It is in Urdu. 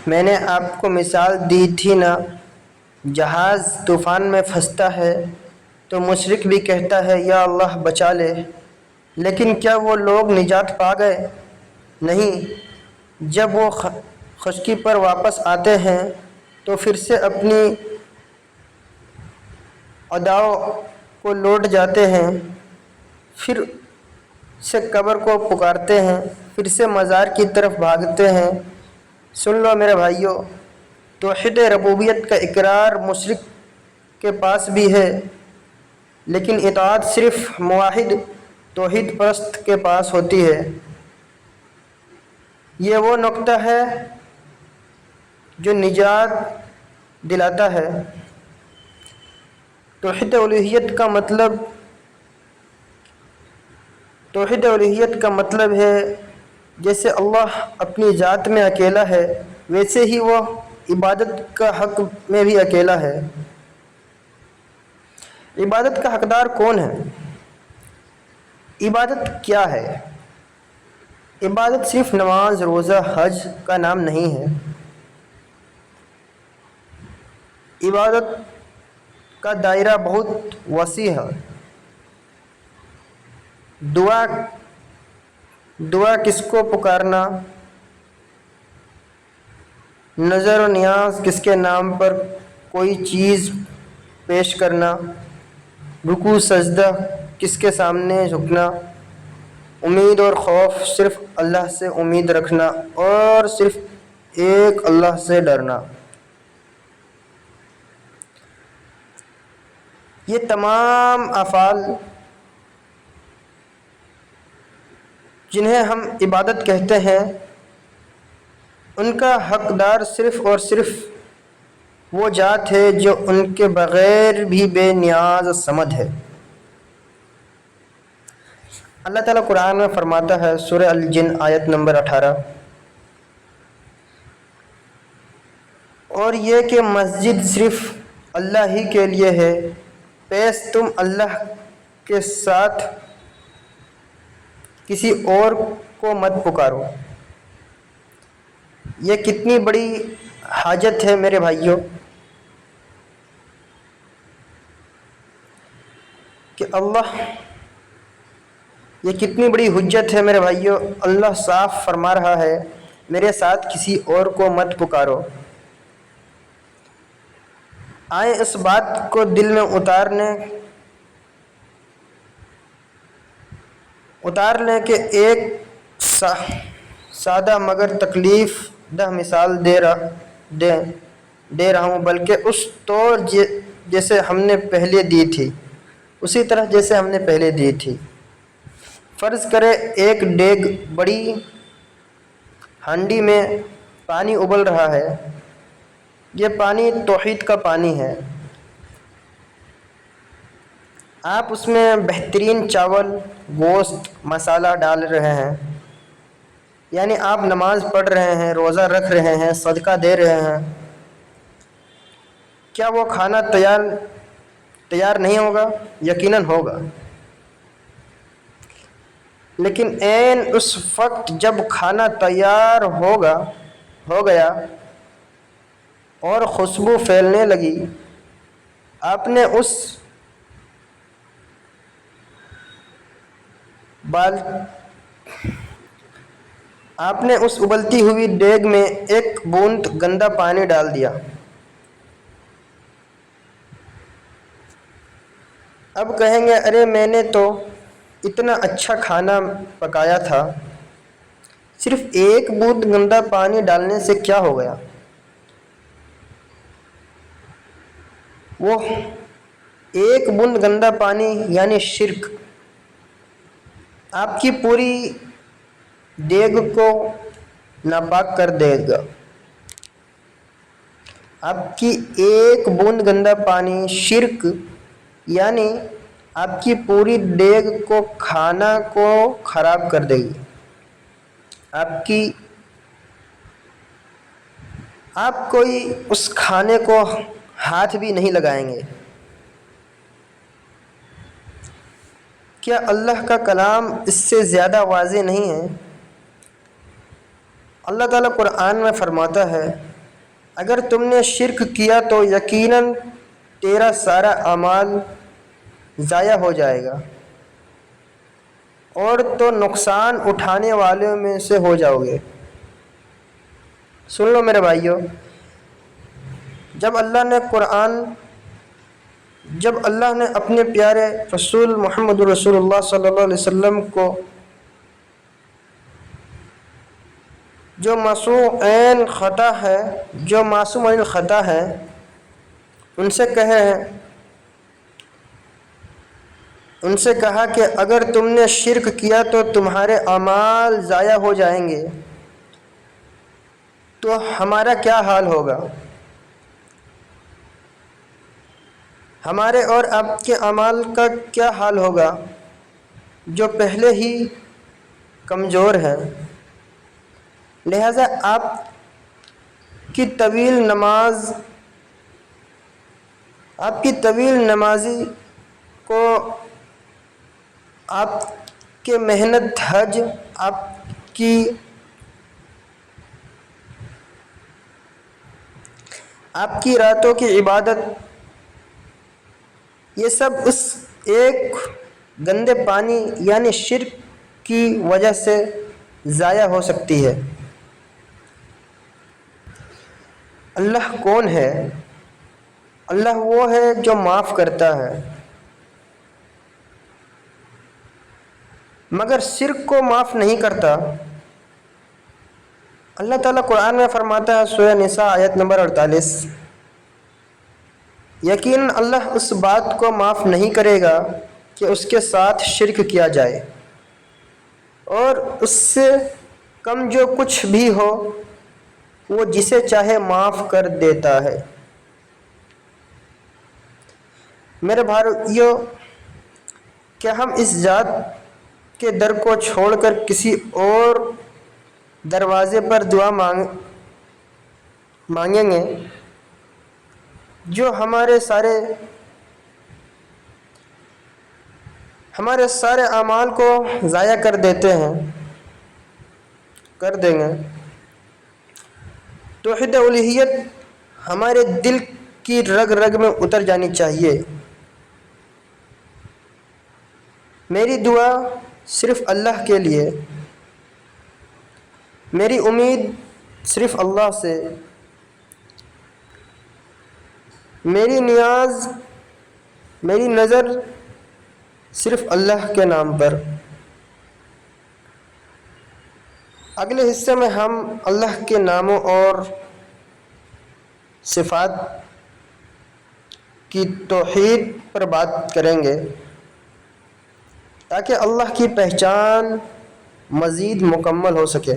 میں نے آپ کو مثال دی تھی نا، جہاز طوفان میں پھنستا ہے تو مشرک بھی کہتا ہے یا اللہ بچا لے، لیکن کیا وہ لوگ نجات پا گئے؟ نہیں۔ جب وہ خشکی پر واپس آتے ہیں تو پھر سے اپنی اداؤں کو لوٹ جاتے ہیں، پھر سے قبر کو پکارتے ہیں، پھر سے مزار کی طرف بھاگتے ہیں۔ سن لو میرے بھائیوں، توحید ربوبیت کا اقرار مشرک کے پاس بھی ہے، لیکن اطاعت صرف موحد توحید پرست کے پاس ہوتی ہے۔ یہ وہ نقطہ ہے جو نجات دلاتا ہے۔ توحید الوہیت کا مطلب ہے جیسے اللہ اپنی ذات میں اکیلا ہے، ویسے ہی وہ عبادت کا حق میں بھی اکیلا ہے۔ عبادت کا حقدار کون ہے؟ عبادت کیا ہے؟ عبادت صرف نماز، روزہ، حج کا نام نہیں ہے۔ عبادت کا دائرہ بہت وسیع ہے۔ دعا کس کو پکارنا، نظر و نیاز کس کے نام پر کوئی چیز پیش کرنا، رکوع سجدہ کس کے سامنے جھکنا، امید اور خوف صرف اللہ سے امید رکھنا اور صرف ایک اللہ سے ڈرنا، یہ تمام افعال جنہیں ہم عبادت کہتے ہیں، ان کا حقدار صرف اور صرف وہ ذات ہے جو ان کے بغیر بھی بے نیاز صمد ہے۔ اللہ تعالیٰ قرآن میں فرماتا ہے، سورہ الجن آیت نمبر 18، اور یہ کہ مسجد صرف اللہ ہی کے لیے ہے، پس تم اللہ کے ساتھ کسی اور کو مت پکارو۔ یہ کتنی بڑی حاجت ہے میرے بھائیوں کہ یہ کتنی بڑی حجت ہے میرے بھائیوں، اللہ صاف فرما رہا ہے میرے ساتھ کسی اور کو مت پکارو۔ آئیں اس بات کو دل میں اتار لیں کہ ایک سادہ مگر تکلیف دہ مثال دے رہا ہوں، بلکہ اس طور جیسے ہم نے پہلے دی تھی، اسی طرح جیسے ہم نے پہلے دی تھی۔ فرض کرے ایک ڈیگ بڑی ہانڈی میں پانی ابل رہا ہے، یہ پانی توحید کا پانی ہے۔ آپ اس میں بہترین چاول، گوشت، مسالہ ڈال رہے ہیں، یعنی آپ نماز پڑھ رہے ہیں، روزہ رکھ رہے ہیں، صدقہ دے رہے ہیں۔ کیا وہ کھانا تیار نہیں ہوگا؟ یقیناً ہوگا، لیکن عین اس وقت جب کھانا تیار ہو گیا اور خوشبو پھیلنے لگی، آپ نے اس ابلتی ہوئی دیگ میں ایک بوند گندا پانی ڈال دیا۔ اب کہیں گے، ارے میں نے تو اتنا اچھا کھانا پکایا تھا، صرف ایک بوند گندا پانی ڈالنے سے کیا ہو گیا؟ وہ ایک بوند گندا پانی یعنی شرک آپ کی پوری دیگ کو ناپاک کر دے گا۔ آپ کی ایک بوند گندا پانی شرک یعنی آپ کی پوری دیگ کو، کھانا کو خراب کر دے گی۔ آپ کوئی اس کھانے کو ہاتھ بھی نہیں لگائیں گے۔ کیا اللہ کا کلام اس سے زیادہ واضح نہیں ہے؟ اللہ تعالیٰ قرآن میں فرماتا ہے، اگر تم نے شرک کیا تو یقیناً تیرا سارا اعمال ضائع ہو جائے گا اور تو نقصان اٹھانے والوں میں سے ہو جاؤ گے۔ سن لو میرے بھائیوں، جب اللہ نے اپنے پیارے رسول محمد رسول اللہ صلی اللہ علیہ وسلم کو جو معصوم عین الخطا ہے ان سے کہا کہ اگر تم نے شرک کیا تو تمہارے اعمال ضائع ہو جائیں گے، تو ہمارا کیا حال ہوگا؟ ہمارے اور آپ کے اعمال کا کیا حال ہوگا جو پہلے ہی کمزور ہیں؟ لہذا آپ کی طویل نمازی کو، آپ کے محنت حج، آپ کی راتوں کی عبادت، یہ سب اس ایک گندے پانی یعنی شرک کی وجہ سے ضائع ہو سکتی ہے۔ اللہ کون ہے؟ اللہ وہ ہے جو معاف کرتا ہے مگر شرک کو معاف نہیں کرتا۔ اللہ تعالیٰ قرآن میں فرماتا ہے، سورہ نساء آیت نمبر 48، یقیناً اللہ اس بات کو معاف نہیں کرے گا کہ اس کے ساتھ شرک کیا جائے، اور اس سے کم جو کچھ بھی ہو وہ جسے چاہے معاف کر دیتا ہے۔ میرے بھائیو، کیا ہم اس ذات کے در کو چھوڑ کر کسی اور دروازے پر دعا مانگیں گے جو ہمارے سارے اعمال کو ضائع کر دیں گے؟ توحید الوہیت ہمارے دل کی رگ رگ میں اتر جانی چاہیے۔ میری دعا صرف اللہ کے لیے، میری امید صرف اللہ سے، میری نیاز، میری نظر صرف اللہ کے نام پر۔ اگلے حصے میں ہم اللہ کے ناموں اور صفات کی توحید پر بات کریں گے تاکہ اللہ کی پہچان مزید مکمل ہو سکے۔